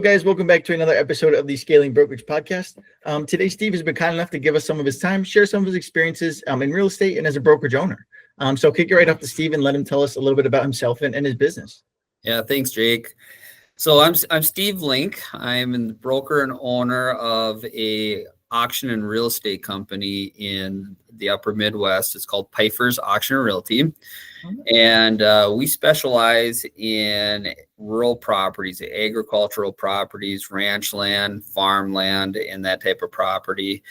Guys, welcome back to another episode of the Scaling Brokerage podcast. Today, Steve has been kind enough to give us some of his time, share some of his experiences in real estate and as a brokerage owner. So kick it right off to Steve and let him tell us a little bit about himself and his business. Yeah, thanks, Jake. So I'm Steve Link. I'm the broker and owner of a auction and real estate company in the upper Midwest. It's called Pfeiffer's Auction and Realty. And we specialize in rural properties, agricultural properties, ranch land, farmland, and that type of property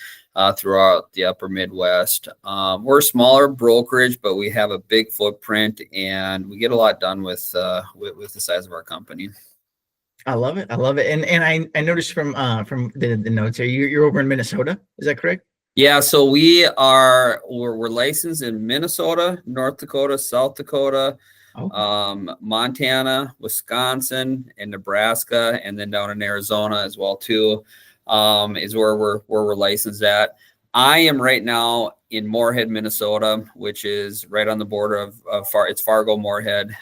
throughout the upper Midwest. We're a smaller brokerage, but we have a big footprint, and we get a lot done with the size of our company. I love it. And I noticed from the notes here, you're over in Minnesota. Is that correct? Yeah, so we're licensed in Minnesota, North Dakota, South Dakota, Montana, Wisconsin, and Nebraska, and then down in Arizona as well too, is where we're licensed at. I am right now in Moorhead, Minnesota, which is right on the border of it's Fargo, Moorhead.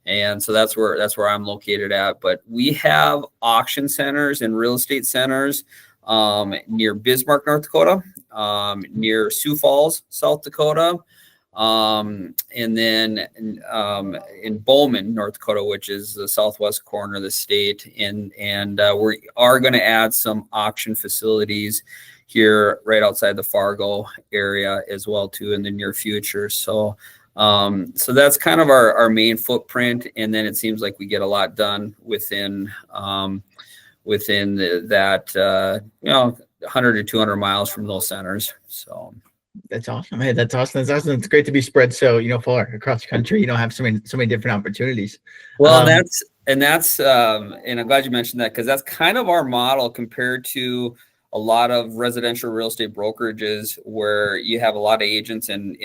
And so that's where I'm located at. But we have auction centers and real estate centers near Bismarck, North Dakota, near Sioux Falls, South Dakota, and then in Bowman, North Dakota, which is the southwest corner of the state. And we are going to add some auction facilities here right outside the Fargo area as well too in the near future. So that's kind of our main footprint, and then it seems like we get a lot done within that 100 to 200 miles from those centers. So that's awesome. Hey, that's awesome. It's great to be spread so far across the country. Have so many different opportunities. Well, and I'm glad you mentioned that, because that's kind of our model compared to a lot of residential real estate brokerages where you have a lot of agents in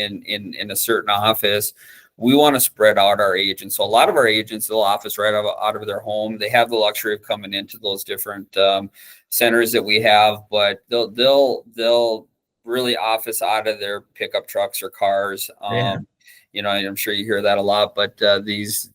a certain office. We want to spread out our agents. So a lot of our agents will office right out of their home. They have the luxury of coming into those different centers that we have, but they'll really office out of their pickup trucks or cars. I'm sure you hear that a lot, but these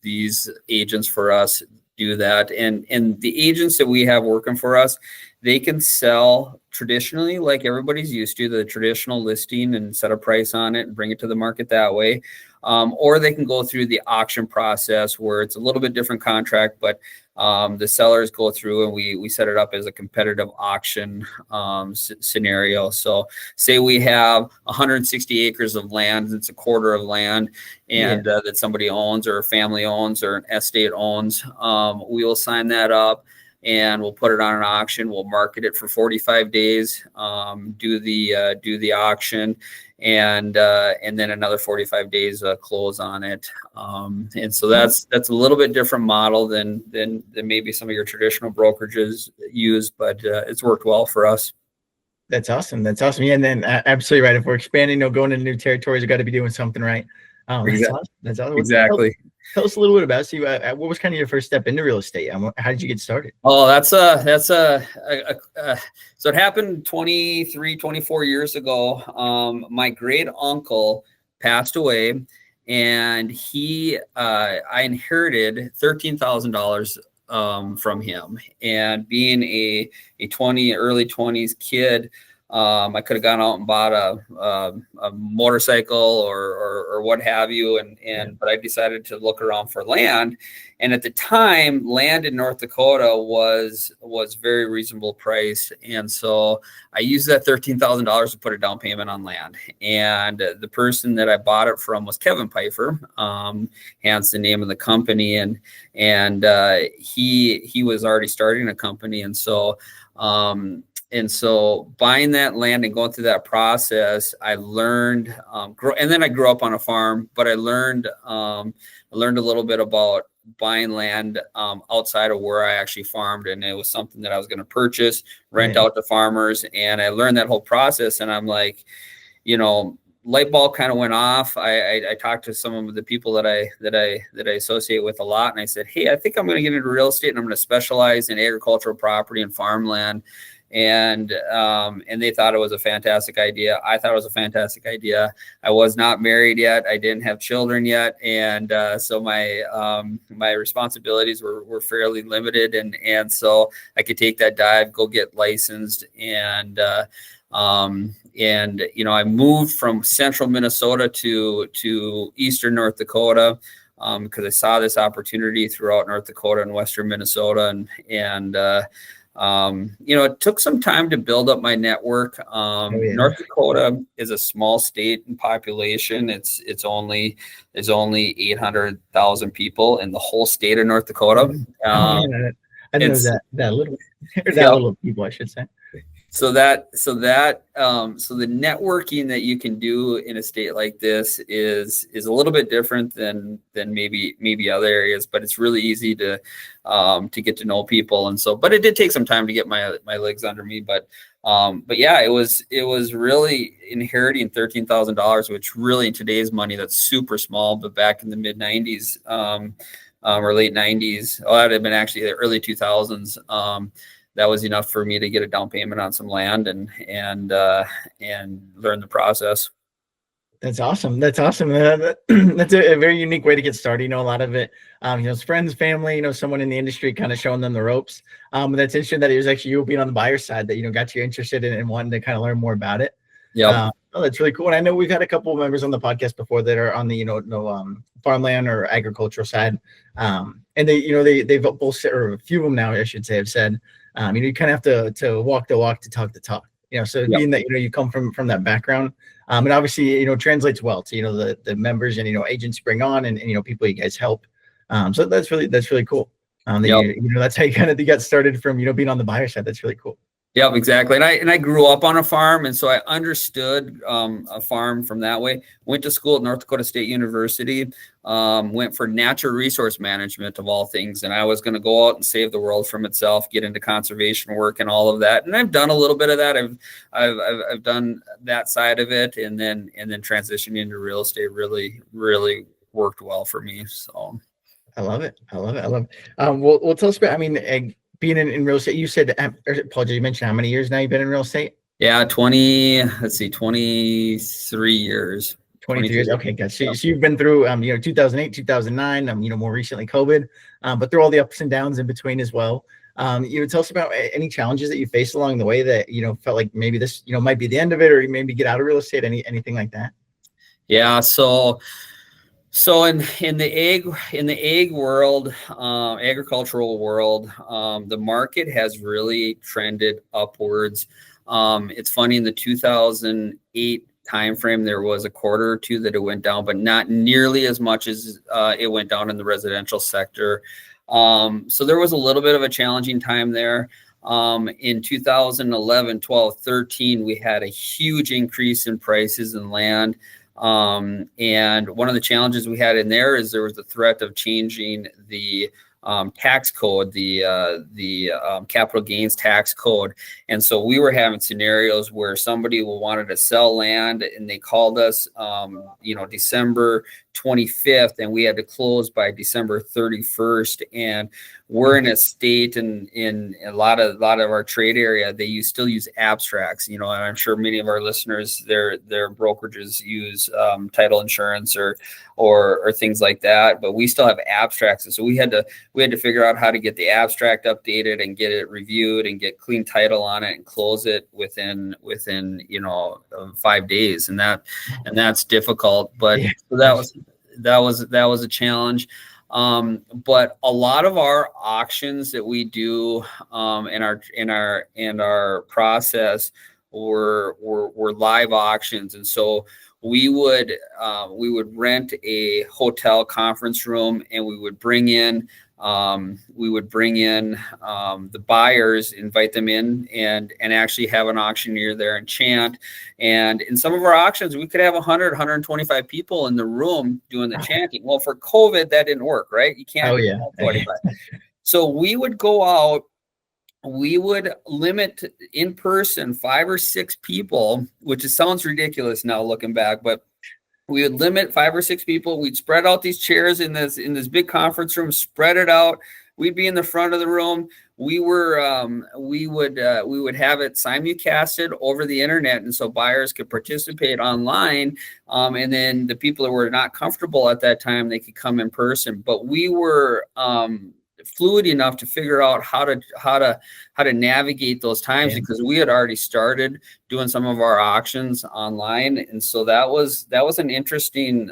agents for us do that. And the agents that we have working for us, they can sell traditionally like everybody's used to, the traditional listing, and set a price on it and bring it to the market that way. Or they can go through the auction process where it's a little bit different contract, but the sellers go through and we set it up as a competitive auction scenario. So say we have 160 acres of land, it's a quarter of land, and that somebody owns or a family owns or an estate owns. We will sign that up and we'll put it on an auction. We'll market it for 45 days, do the auction, and then another 45 days close on it. And so that's a little bit different model than maybe some of your traditional brokerages use, but it's worked well for us. That's awesome. Yeah, and then absolutely right. If we're expanding, going into new territories, we've got to be doing something right. That's awesome. Exactly. Tell us a little bit about you. What was kind of your first step into real estate? How did you get started? Oh, so it happened 24 years ago. My great uncle passed away, and I inherited $13,000 from him. And being a early 20s kid, I could have gone out and bought a motorcycle or what have you, but I decided to look around for land. And at the time, land in North Dakota was very reasonable price, and so I used that $13,000 to put a down payment on land. And the person that I bought it from was Kevin Pfeiffer, hence the name of the company, and he was already starting a company, and so. And so buying that land and going through that process, I learned, and then I grew up on a farm, but I learned a little bit about buying land outside of where I actually farmed. And it was something that I was going to purchase, rent out to farmers. And I learned that whole process. And I'm like, light bulb kind of went off. I talked to some of the people that I associate with a lot. And I said, hey, I think I'm going to get into real estate, and I'm going to specialize in agricultural property and farmland. and they thought it was a fantastic idea. I thought it was a fantastic idea. I was not married yet. I didn't have children yet, and so my responsibilities were fairly limited, and so I could take that dive, go get licensed, and I moved from central Minnesota to eastern North Dakota because I saw this opportunity throughout North Dakota and western Minnesota, and it took some time to build up my network. North Dakota is a small state in population. There's only 800,000 people in the whole state of North Dakota. I didn't know that little, or that little people, I should say. So the networking that you can do in a state like this is a little bit different than maybe other areas, but it's really easy to get to know people. And so, but it did take some time to get my legs under me, but yeah, it was really inheriting $13,000, which really in today's money, that's super small, but back in the mid 90s, or late 90s, that had been actually the early 2000s. That was enough for me to get a down payment on some land and learn the process. That's awesome. That's awesome. That's a very unique way to get started. A lot of it, it's friends, family, someone in the industry kind of showing them the ropes. That's interesting that it was actually you being on the buyer side that, got you interested in and wanting to kind of learn more about it. Yeah. That's really cool. And I know we've had a couple of members on the podcast before that are on the, farmland or agricultural side. And they've both, or a few of them now, I should say, have said, you kind of have to walk the walk to talk the talk, so being that, you come from that background, and obviously, translates well to, the members and, agents bring on and people you guys help. So that's really cool. That's how you got started from, being on the buyer side. That's really cool. Yeah, exactly. And I grew up on a farm, and so I understood a farm from that way. Went to school at North Dakota State University, went for natural resource management of all things, and I was going to go out and save the world from itself, get into conservation work and all of that. And I've done a little bit of that. I've done that side of it, and then transitioning into real estate really worked well for me. So I love it. Well, tell us about. Being in real estate, you said, Paul, you mentioned how many years now you've been in real estate? Yeah, 23 years. 23 years. Okay, gotcha. So you've been through, 2008, 2009, more recently COVID, but through all the ups and downs in between as well. Tell us about any challenges that you faced along the way that, felt like maybe this, might be the end of it, or maybe get out of real estate, anything like that? Yeah. So in the ag world, agricultural world, the market has really trended upwards. It's funny, in the 2008 timeframe, there was a quarter or two that it went down, but not nearly as much as it went down in the residential sector. So there was a little bit of a challenging time there. In 2011, 12, 13, we had a huge increase in prices in land. And one of the challenges we had in there is there was the threat of changing the tax code, the capital gains tax code. And so we were having scenarios where somebody wanted to sell land and they called us, December 25th, and we had to close by December 31st. And we're in a state, and in a lot of our trade area, they still use abstracts, and I'm sure many of our listeners, their brokerages use title insurance or things like that, but we still have abstracts. And so we had to figure out how to get the abstract updated and get it reviewed and get clean title on it and close it within 5 days. And that's difficult, but yeah. So that was a challenge. But a lot of our auctions that we do in our process were live auctions. And so we would rent a hotel conference room, and we would bring in the buyers, invite them in, and actually have an auctioneer there and chant. And in some of our auctions, we could have 100, 125 people in the room doing the chanting. Well, for COVID, that didn't work, right? You can't. Oh, yeah. 25. So we would go out. We would limit in person 5 or 6 people, which sounds ridiculous now looking back, but we would limit 5 or 6 people. We'd spread out these chairs in this big conference room, spread it out. We'd be in the front of the room. we would have it simulcasted over the internet, and so buyers could participate online, and then the people that were not comfortable at that time, they could come in person. But we were fluid enough to figure out how to navigate those times, because we had already started doing some of our auctions online, and so that was an interesting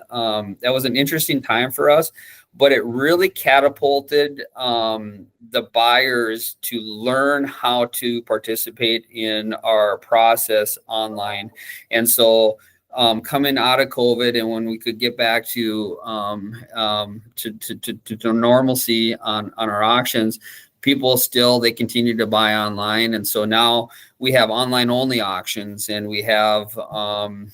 time for us. But it really catapulted the buyers to learn how to participate in our process online. And so coming out of COVID, and when we could get back to normalcy on our auctions, people they continue to buy online. And so now we have online only auctions, and we have some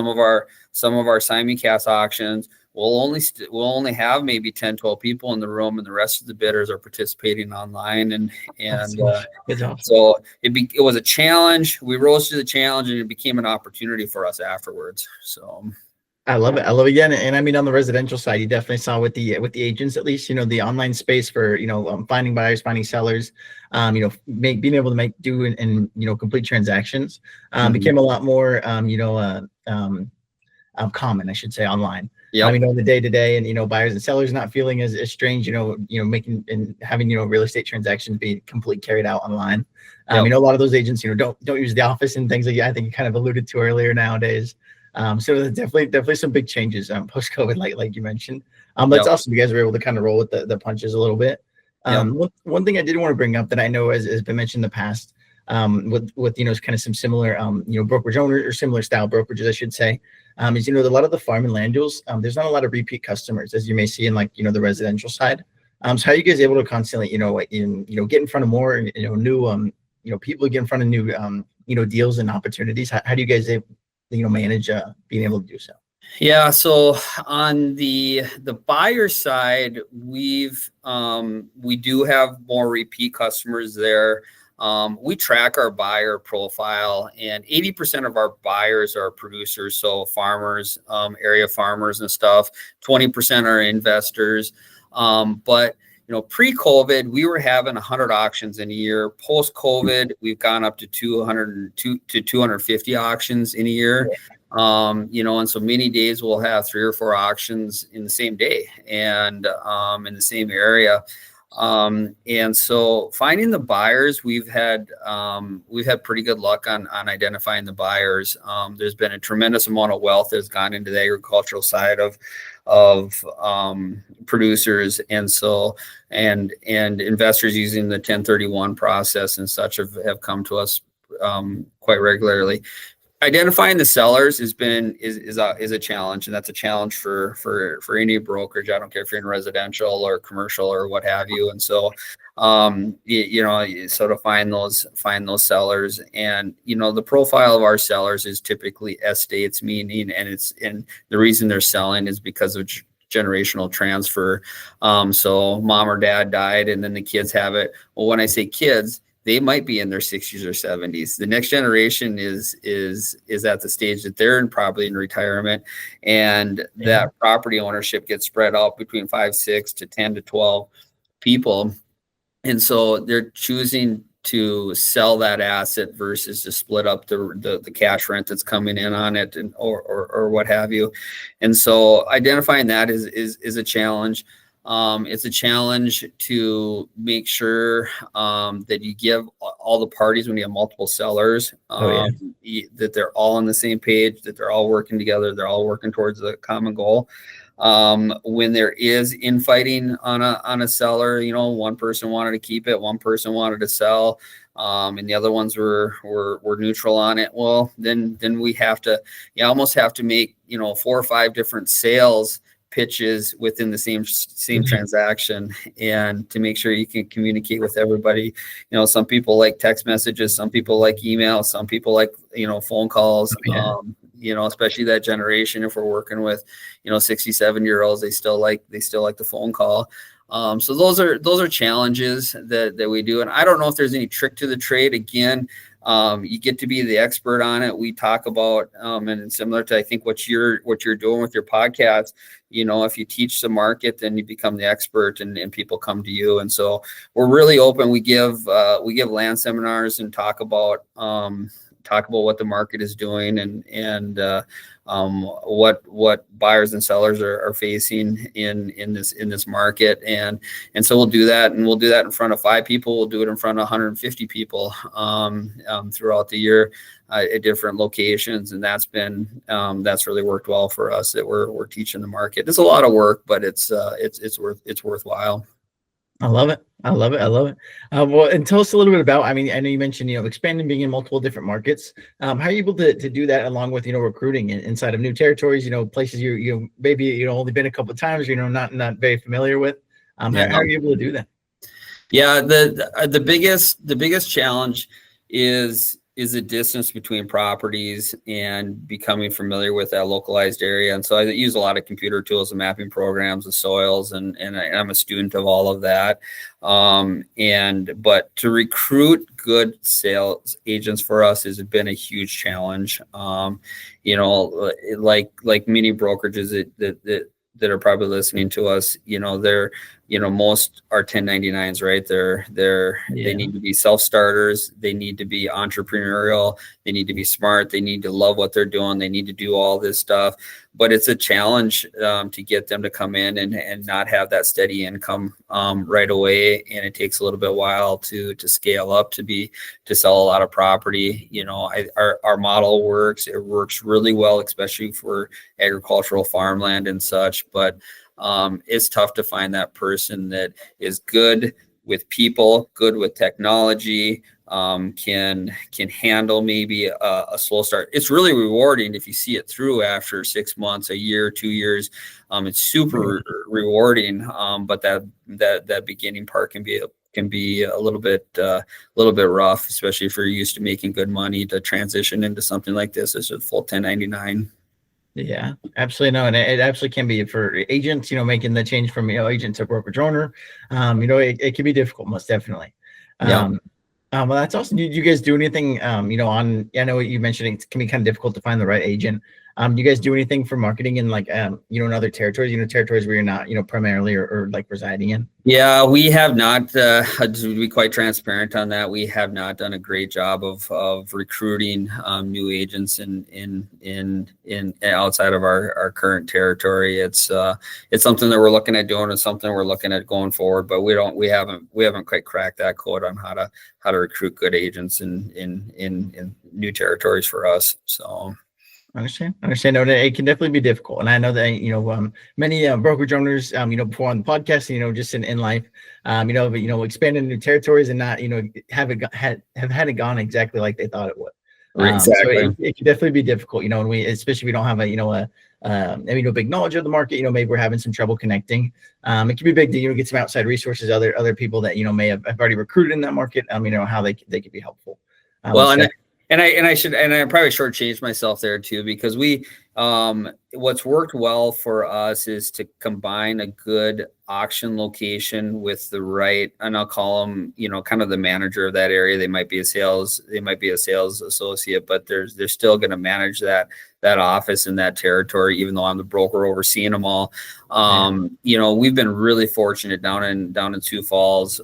of our simulcast auctions. We'll only have maybe 10, 12 people in the room, and the rest of the bidders are participating online. And awesome. So it was a challenge. We rose to the challenge, and it became an opportunity for us afterwards. So I love it. Yeah. And I mean, on the residential side, you definitely saw with the agents, at least, the online space for, finding buyers, finding sellers, being able to do and complete transactions became a lot more, common, I should say, online. Yeah. The day to day, and buyers and sellers not feeling as strange, making and having real estate transactions be completely carried out online. A lot of those agents, don't use the office and things like I think you kind of alluded to earlier nowadays. So there's definitely some big changes post COVID, like you mentioned. But it's awesome you guys were able to kind of roll with the punches a little bit. One thing I did want to bring up that I know has been mentioned in the past, with kind of some similar brokerage owners, or similar style brokerages, I should say, is a lot of the farm and land deals, there's not a lot of repeat customers, as you may see in the residential side. So how are you guys able to constantly get in front of more new people, get in front of new deals and opportunities? How do you guys manage being able to do so? Yeah, so on the buyer side, we do have more repeat customers there. We track our buyer profile, and 80% of our buyers are producers, so farmers, area farmers and stuff. 20% are investors. But pre-COVID, we were having 100 auctions in a year. Post-COVID, we've gone up to 200 to 250 auctions in a year. And so many days we'll have 3 or 4 auctions in the same day, and in the same area. And so finding the buyers, we've had pretty good luck on identifying the buyers. There's been a tremendous amount of wealth that's gone into the agricultural side of producers, and so and investors using the 1031 process and such have come to us quite regularly. Identifying the sellers is a challenge, and that's a challenge for any brokerage. I don't care if you're in residential or commercial or what have you. And so, you sort of find those sellers, and the profile of our sellers is typically estates, meaning, and the reason they're selling is because of generational transfer. So mom or dad died, and then the kids have it. Well, when I say kids, they might be in their 60s or 70s. The next generation is at the stage that they're probably in retirement, and that property ownership gets spread out between 5, 6 to 10 to 12 people. And so they're choosing to sell that asset versus to split up the cash rent that's coming in on it, and or what have you. And so identifying that is a challenge. It's a challenge to make sure that you give all the parties, when you have multiple sellers, that they're all on the same page, that they're all working together, they're all working towards a common goal. When there is infighting on a seller, one person wanted to keep it, one person wanted to sell, and the other ones were neutral on it. Well, then you almost have to make 4 or 5 different sales pitches within the same transaction, and to make sure you can communicate with everybody. Some people like text messages, some people like email, some people like phone calls. Especially that generation, if we're working with 67-year-olds, they still like the phone call. So those are challenges that we do, and I don't know if there's any trick to the trade. Again, You get to be the expert on it. We talk about, and similar to, I think, what you're doing with your podcast, if you teach the market, then you become the expert, and people come to you. And so we're really open. We give land seminars and talk about what the market is doing, and what buyers and sellers are facing in this market. And so we'll do that, and we'll do that in front of 5 people. We'll do it in front of 150 people throughout the year at different locations. And that's really worked well for us, that we're teaching the market. It's a lot of work, but it's worthwhile. I love it. I love it. I love it. Well, and tell us a little bit about, I know you mentioned, expanding, being in multiple different markets. How are you able to do that along with, recruiting inside of new territories, places you maybe, only been a couple of times, not very familiar with. How are you able to do that? Yeah. The biggest challenge is the distance between properties and becoming familiar with that localized area. And so I use a lot of computer tools and mapping programs and soils, and I'm a student of all of that. But to recruit good sales agents for us has been a huge challenge. Like many brokerages that are probably listening to us, most are 1099s, right? They need to be self-starters. They need to be entrepreneurial. They need to be smart. They need to love what they're doing. They need to do all this stuff. But it's a challenge to get them to come in and not have that steady income right away. And it takes a little bit while to scale up to sell a lot of property. Our model works. It works really well, especially for agricultural farmland and such. But it's tough to find that person that is good with people, good with technology, can handle maybe a slow start. It's really rewarding if you see it through after 6 months, a year, 2 years. It's super rewarding. But that beginning part can be a little bit rough, especially if you're used to making good money, to transition into something like this as a full 1099. Yeah, absolutely. No, and it absolutely can be for agents, making the change from, agent to brokerage owner. It can be difficult, most definitely. Well, that's awesome. Do you guys do anything, I know you mentioned it can be kind of difficult to find the right agent. Do you guys do anything for marketing in in other territories, territories where you're not, primarily or like residing in? Yeah, we have not, to be quite transparent on that, we have not done a great job of recruiting new agents in outside of our current territory. It's something that we're looking at doing. It's something we're looking at going forward, but we haven't quite cracked that code on how to recruit good agents in new territories for us. So. Understand. No, it can definitely be difficult. And I know that, many brokerage owners, before on the podcast, just in life, but, expanding new territories and not, have had it gone exactly like they thought it would. Exactly. So it can definitely be difficult, and especially if we don't have a big knowledge of the market, maybe we're having some trouble connecting. It can be big to, get some outside resources, other people that, may have already recruited in that market, how they could be helpful. And I probably shortchanged myself there too, because what's worked well for us is to combine a good auction location with the right, and I'll call them, kind of the manager of that area. They might be a sales associate, but they're still going to manage that office in that territory, even though I'm the broker overseeing them all. We've been really fortunate down in Sioux Falls,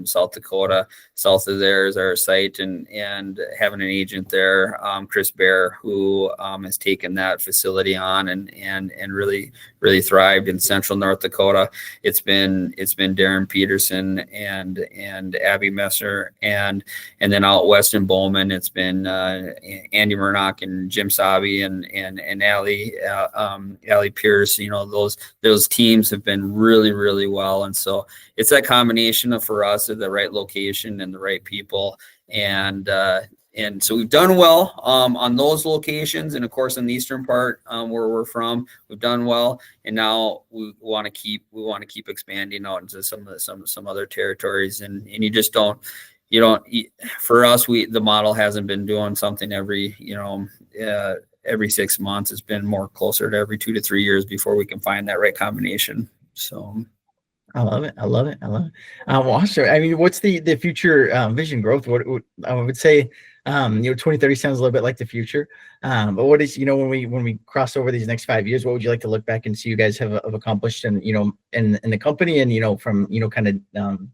South Dakota. South of there is our site, and having an agent there, Chris Bear, who has taken that facility on and really thrived in central North Dakota. It's been Darren Peterson and Abby Messer, and then out west in Bowman, it's been Andy Murnock and Jim Sabi and Allie Pierce. Those teams have been really well, and so it's that combination for us of the right location and the right people, and so we've done well on those locations, and of course in the eastern part where we're from, we've done well, and now we want to keep expanding out into some other territories, and you just don't. For us, the model hasn't been doing something every 6 months. It's been more closer to every 2 to 3 years before we can find that right combination. So. I love it. Well, also, what's the future vision growth? What I would say, 2030 sounds a little bit like the future. But what is, when we cross over these next 5 years, what would you like to look back and see you guys have accomplished and, in the company and, from, kind of,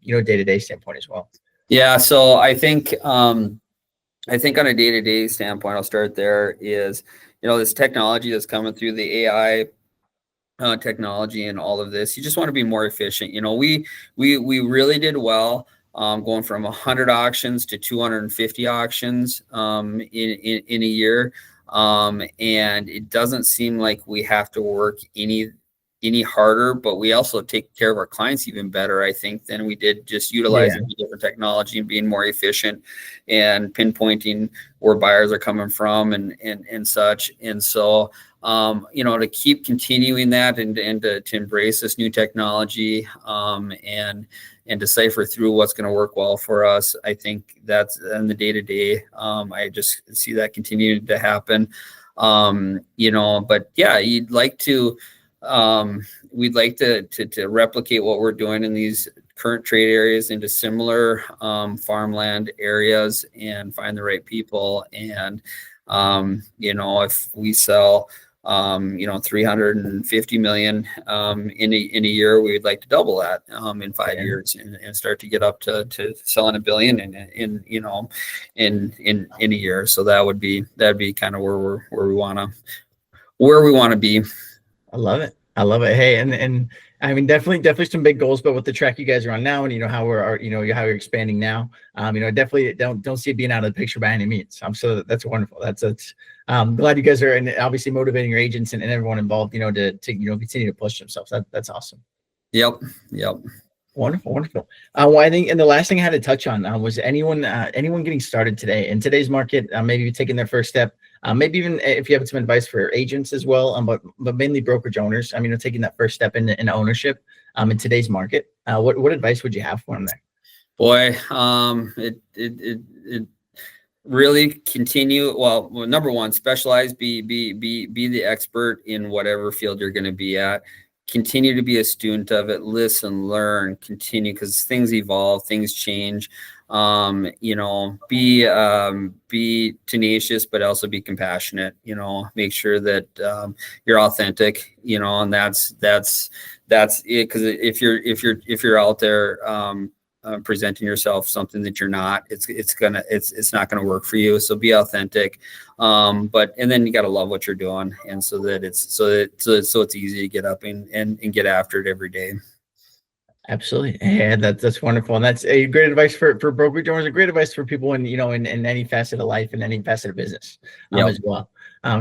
day-to-day standpoint as well? Yeah. So I think on a day-to-day standpoint, I'll start there is, this technology that's coming through, the AI technology and all of this, you just want to be more efficient. We really did well going from 100 auctions to 250 auctions in a year. And it doesn't seem like we have to work any harder, but we also take care of our clients even better, I think, than we did just utilizing different technology and being more efficient and pinpointing where buyers are coming from and such. And so, to keep continuing that and to embrace this new technology and decipher through what's going to work well for us, I think that's in the day-to-day. I just see that continuing to happen. But yeah, we'd like to replicate what we're doing in these current trade areas into similar farmland areas and find the right people. And, if we sell, 350 million in a year, we'd like to double that in 5 years and start to get up to selling $1 billion in a year. So that'd be kind of where we want to be. I love it. Hey, and I mean, definitely some big goals, but with the track you guys are on now and, how how you're expanding now, definitely don't see it being out of the picture by any means. So that's wonderful. That's I'm glad you guys are, and obviously motivating your agents and everyone involved, to continue to push themselves. That's awesome. Yep. Wonderful. Well, I think, and the last thing I had to touch on was anyone getting started today in today's market, maybe taking their first step, maybe even if you have some advice for agents as well, but mainly brokerage owners. Taking that first step in ownership in today's market. What advice would you have for them there? Boy, it really continue. Well, number one, specialize. Be the expert in whatever field you're going to be at. Continue to be a student of it. Listen, learn, continue, because things evolve, things change. Be tenacious, but also be compassionate. Make sure that you're authentic. And that's it. Because if you're out there presenting yourself something that you're not, it's not gonna work for you. So be authentic. And then you got to love what you're doing, and so it's easy to get up and get after it every day. Absolutely. Yeah, that's wonderful. And that's a great advice for brokerage owners, and great advice for people in any facet of life and any facet of business as well.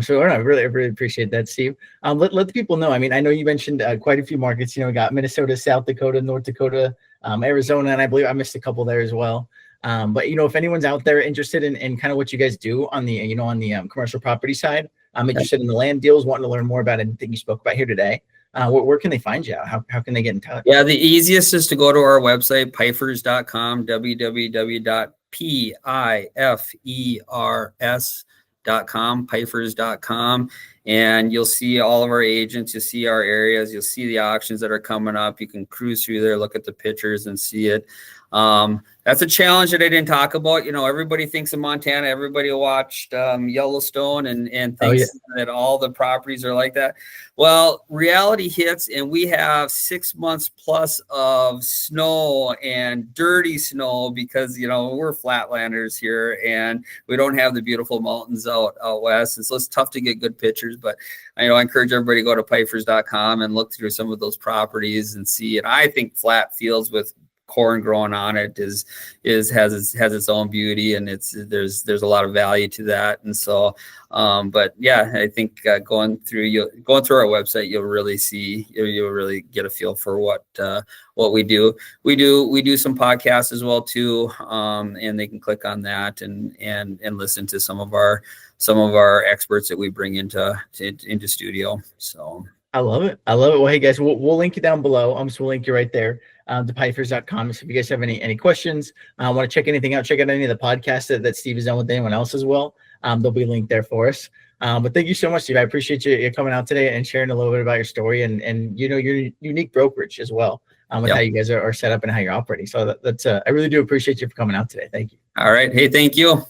So I really appreciate that, Steve. Let the people know. I know you mentioned quite a few markets. We got Minnesota, South Dakota, North Dakota, Arizona, and I believe I missed a couple there as well. But if anyone's out there interested in kind of what you guys do on the commercial property side, interested in the land deals, wanting to learn more about anything you spoke about here today, where can they find you? How can they get in touch? Yeah, the easiest is to go to our website, pifers.com, www.pifers.com, pifers.com, and you'll see all of our agents, you'll see our areas, you'll see the auctions that are coming up. You can cruise through there, look at the pictures and see it. That's a challenge that I didn't talk about. Everybody thinks of Montana, everybody watched Yellowstone and thinks that all the properties are like that. Well, reality hits, and we have 6 months plus of snow and dirty snow because we're flatlanders here and we don't have the beautiful mountains out west, and so it's tough to get good pictures. But I encourage everybody to go to pifers.com and look through some of those properties and see. And I think flat fields with corn growing on it has its own beauty, and there's a lot of value to that. And so but yeah, I think going through our website, you'll really get a feel for what we do. We do some podcasts as well too, and they can click on that and listen to some of our experts that we bring into studio. So I love it. Well, hey guys, we'll link you down below. So we'll link you right there to pifers.com. So if you guys have any questions, want to check anything out, check out any of the podcasts that Steve has done with anyone else as well. They'll be linked there for us. But thank you so much, Steve. I appreciate you coming out today and sharing a little bit about your story and your unique brokerage as well, with how you guys are set up and how you're operating. So that's I really do appreciate you for coming out today. Thank you. All right. Hey, thank you.